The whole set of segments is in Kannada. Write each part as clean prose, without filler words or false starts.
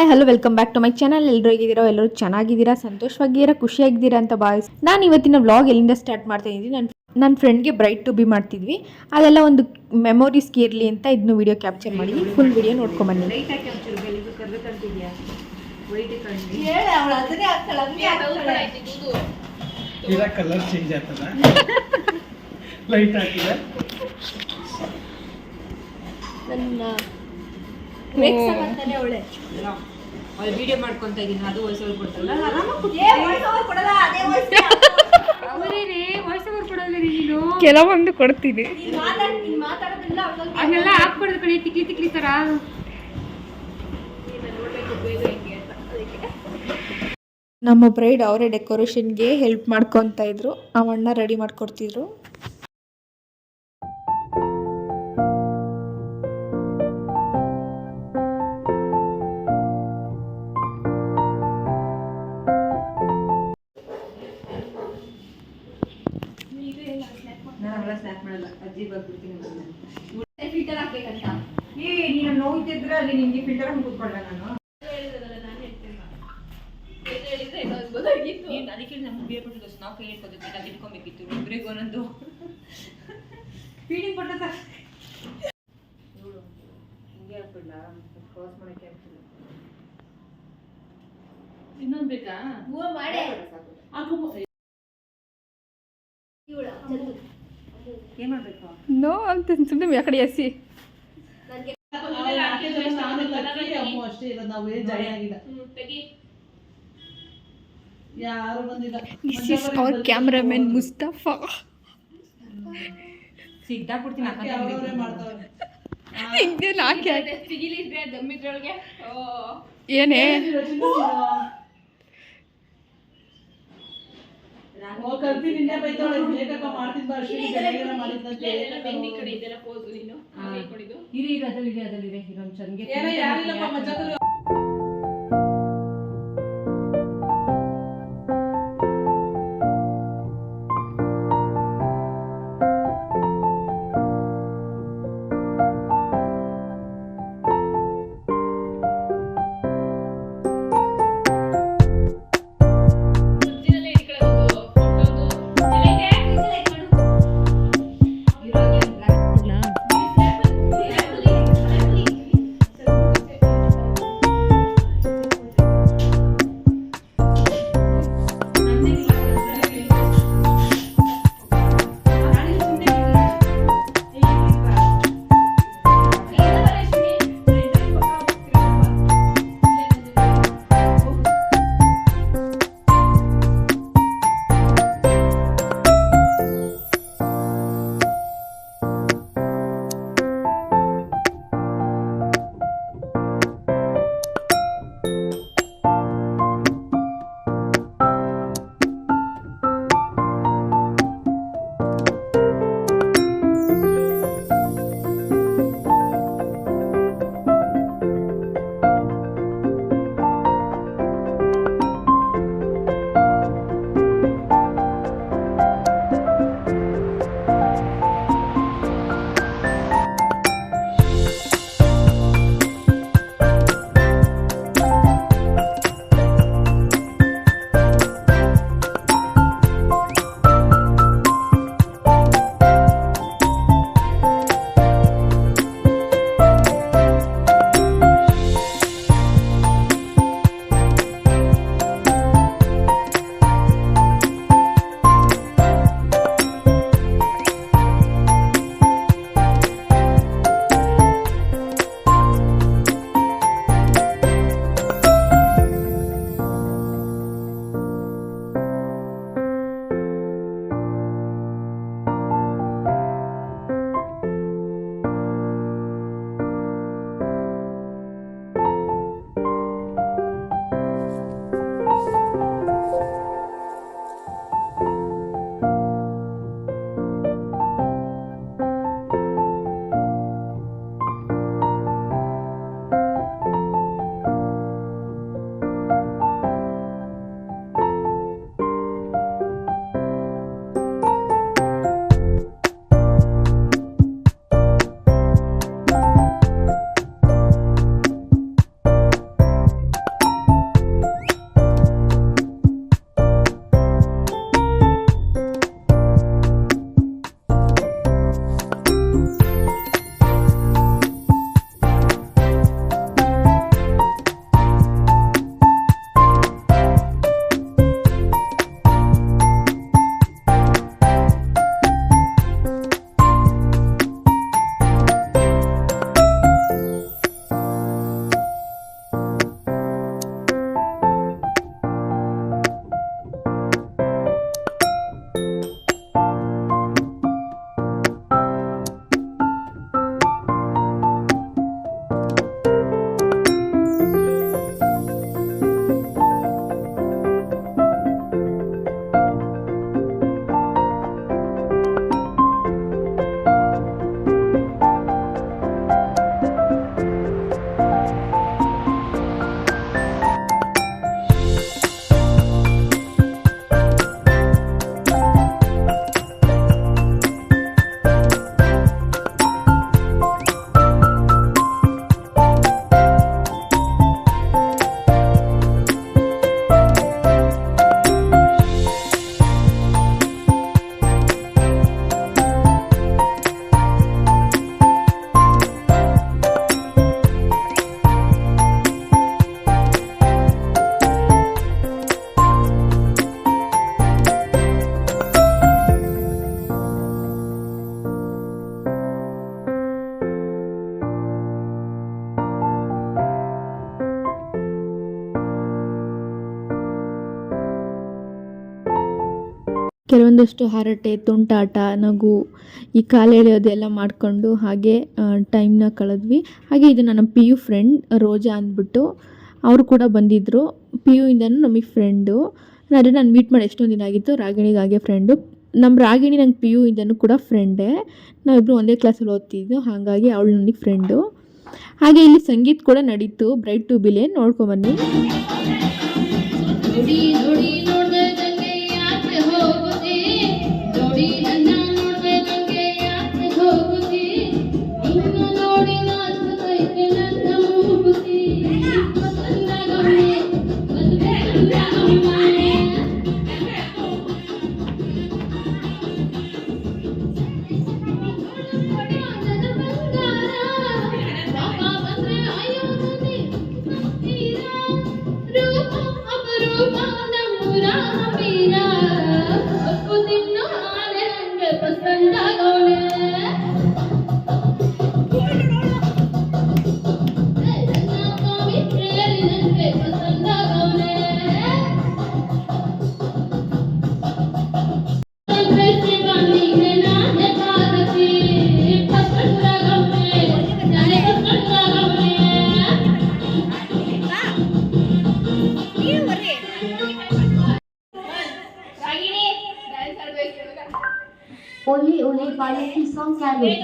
Hello welcome back to my channel. ಎಲ್ಲರೂ ಹೇಗಿದ್ದೀರೋ, ಎಲ್ಲರೂ ಚೆನ್ನಾಗಿದ್ದೀರಾ, ಸಂತೋಷವಾಗಿದ್ದೀರಾ, ಖುಷಿಯಾಗಿದ್ದೀರಾ ಅಂತ ಭಾವಿಸಿ ನಾನು ಇವತ್ತಿನ ವ್ಲಾಗ್ ಎಲ್ಲಿಂದ ಸ್ಟಾರ್ಟ್ ಮಾಡ್ತಾ ಇದ್ದೀನಿ. ನನ್ನ ಫ್ರೆಂಡ್ಗೆ ಬ್ರೈಡ್ ಟು ಬಿ ಮಾಡ್ತಿದ್ವಿ, ಅದೆಲ್ಲ ಒಂದು ಮೆಮೊರೀಸ್ಗೆ ಇರಲಿ ಅಂತ ಇದನ್ನು ವಿಡಿಯೋ ಕ್ಯಾಪ್ಚರ್ ಮಾಡಿ ಫುಲ್ ವಿಡಿಯೋ ನೋಡ್ಕೊಂಬನ್ನಿ. ಕಲರ್ ಚೇಂಜ್ ಆಗ್ತದ ಲೈಟ್ ಹಾಕಿದೆ. ನನ್ನ ವಿಡಿಯೋ ಮಾಡ್ಕೊಂತ ಇದೀನಿ. ಅದು ವಾಯ್ಸ್ ಓವರ್ ಕೊಡ್ತಲ್ಲ, ಕೆಲವೊಂದು ಕೊಡ್ತೀನಿ, ಅದನ್ನೆಲ್ಲ ಹಾಕ್ಬಾರ್ದು ಕಣೆ, ತಿಕ್ಲಿ ತಿಕ್ಲಿ ತರ. ನಮ್ಮ ಬ್ರೈಡ್ ಅವರೇ ಡೆಕೋರೇಷನ್ಗೆ ಹೆಲ್ಪ್ ಮಾಡ್ಕೊತಾ ಇದ್ರು, ಅವಣ್ಣ ರೆಡಿ ಮಾಡ್ಕೊಡ್ತಿದ್ರು. ಫಿಲ್ಟರ್ ಹಾಕ್ಬೇಕಂತ ನೀನು ನೋಯ್ತಿದ್ರೆ ಅಲ್ಲಿ ನಿಮ್ಗೆ ಫಿಲ್ಟರ್ ಕೂತ್ಕೊಳ್ಳ. ನಾನು ಅದಕ್ಕೆ ನಮ್ಗೆ ಬೇರೆ ಕೊಟ್ಟಿದ್ದು ನಾವು ಕೈ ಇಟ್ಕೋಬೇಕು, ಅದು ಇಟ್ಕೊಬೇಕಿತ್ತು ಇಬ್ಬರಿಗೂ ಒಂದೊಂದು ಫೀಡಿಂಗ್ ಕೊಟ್ಟ ಹಿಂಗೆ ಹಾಕ್ಬಿಡ್ಲ ಕ್ರಾಸ್ ಮಾಡಕ್ಕೆ ಆಗ್ತಿಲ್ಲ. ಇನ್ನೊಂದು ಬೇಕಾ? ಏನ್ ಮಾಡ್ಬೇಕು? ನೋ ಅಂತ ಸುಮ್ಮನೆ ಆ ಕಡೆ AC. This is our cameraman Mustafa. ಸಿಗ್ದಾಕ್ಬಿಡ್ತೀನಿ ಏನೇ ಕೆಲವೊಂದಷ್ಟು ಹರಟೆ, ತುಂಟಾಟ, ನಗು, ಈ ಕಾಲು ಎಳೆಯೋದೆಲ್ಲ ಮಾಡಿಕೊಂಡು ಹಾಗೆ ಟೈಮ್ನ ಕಳೆದ್ವಿ. ಹಾಗೆ ಇದು ನನ್ನ ಪಿ ಯು ಫ್ರೆಂಡ್ ರೋಜಾ ಅಂದ್ಬಿಟ್ಟು, ಅವರು ಕೂಡ ಬಂದಿದ್ದರು. ಪಿ ಯುಯಿಂದನೂ ನಮಗೆ ಫ್ರೆಂಡು. ನಾನು ಮೀಟ್ ಮಾಡಿ ಎಷ್ಟೊಂದು ದಿನ ಆಗಿತ್ತು. ರಾಗಿಣಿಗೆ ಹಾಗೆ ಫ್ರೆಂಡು. ನಮ್ಮ ರಾಗಿಣಿ ನಂಗೆ ಪಿ ಯುಯಿಂದನೂ ಕೂಡ ಫ್ರೆಂಡೇ. ನಾವಿಬ್ಬರು ಒಂದೇ ಕ್ಲಾಸಲ್ಲಿ ಓದ್ತಿದ್ದು, ಹಾಗಾಗಿ ಅವಳು ನನಗೆ ಫ್ರೆಂಡು. ಹಾಗೆ ಇಲ್ಲಿ ಸಂಗೀತ ಕೂಡ ನಡೀತು, ಬ್ರೈಟ್ ಟು ಬಿಲೆ, ನೋಡ್ಕೊಂಬನ್ನಿ. ओले ओले वाले की सॉन्ग क्या होगी?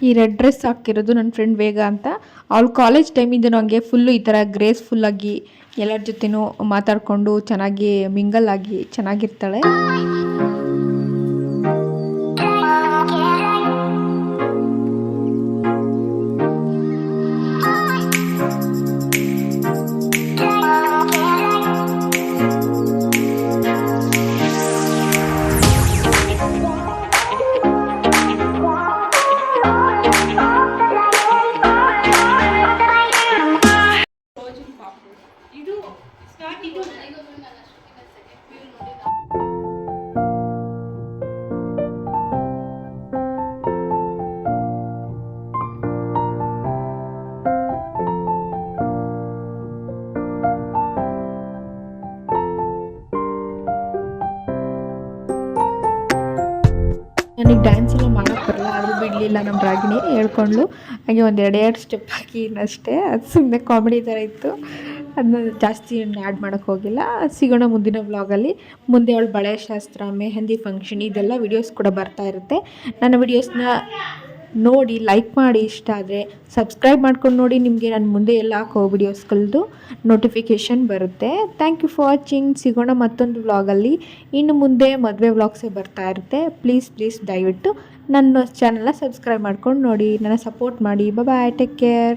ಈ ರೆಡ್ ಡ್ರೆಸ್ ಹಾಕಿರೋದು ನನ್ನ ಫ್ರೆಂಡ್ ವೇಗ ಅಂತ. ಅವಳು ಕಾಲೇಜ್ ಟೈಮಿಂದ ನನಗೆ ಫುಲ್ಲು ಈ ಥರ ಗ್ರೇಸ್ಫುಲ್ಲಾಗಿ ಎಲ್ಲರ ಜೊತೆನೂ ಮಾತಾಡಿಕೊಂಡು ಚೆನ್ನಾಗಿ ಮಿಂಗಲ್ ಆಗಿ ಚೆನ್ನಾಗಿರ್ತಾಳೆ. ನನಗೆ ಡ್ಯಾನ್ಸ್ ಎಲ್ಲ ಮಾಡೋಕ್ಕೆ ಬರಲ್ಲ, ಆದರೂ ಬಿಡಲಿಲ್ಲ ನಮ್ಮ ರಾಗಿಣಿ, ಹೇಳ್ಕೊಂಡ್ಲು. ಹಾಗೆ ಒಂದು ಎರಡು ಸ್ಟೆಪ್ ಹಾಕಿ ಇನ್ನಷ್ಟೇ. ಅದು ಸುಮ್ಮನೆ ಕಾಮಿಡಿ ಥರ ಇತ್ತು, ಅದನ್ನ ಜಾಸ್ತಿ ಆ್ಯಡ್ ಮಾಡೋಕ್ಕೆ ಹೋಗಿಲ್ಲ. ಸಿಗೋಣ ಮುಂದಿನ ವ್ಲಾಗಲ್ಲಿ. ಮುಂದೆ ಅವಳು ಬಳೆ ಶಾಸ್ತ್ರ, ಮೆಹಂದಿ ಫಂಕ್ಷನ್, ಇದೆಲ್ಲ ವೀಡಿಯೋಸ್ ಕೂಡ ಬರ್ತಾ ಇರುತ್ತೆ. ನನ್ನ ವೀಡಿಯೋಸ್ನ ನೋಡಿ ಲೈಕ್ ಮಾಡಿ, ಇಷ್ಟ ಆದರೆ ಸಬ್ಸ್ಕ್ರೈಬ್ ಮಾಡ್ಕೊಂಡು ನೋಡಿ. ನಿಮಗೆ ನಾನು ಮುಂದೆ ಎಲ್ಲ ಹಾಕೋ ವಿಡಿಯೋಸ್ಗಳದ್ದು ನೋಟಿಫಿಕೇಷನ್ ಬರುತ್ತೆ. Thank you for watching. ಸಿಗೋಣ ಮತ್ತೊಂದು ವ್ಲಾಗಲ್ಲಿ. ಇನ್ನು ಮುಂದೆ ಮದುವೆ ವ್ಲಾಗ್ಸೇ ಬರ್ತಾ ಇರುತ್ತೆ. ಪ್ಲೀಸ್ ದಯವಿಟ್ಟು ನನ್ನ ಚಾನಲ್ನ ಸಬ್ಸ್ಕ್ರೈಬ್ ಮಾಡ್ಕೊಂಡು ನೋಡಿ, ನನ್ನ ಸಪೋರ್ಟ್ ಮಾಡಿ. ಬಾಯ್, ಟೇಕ್ ಕೇರ್.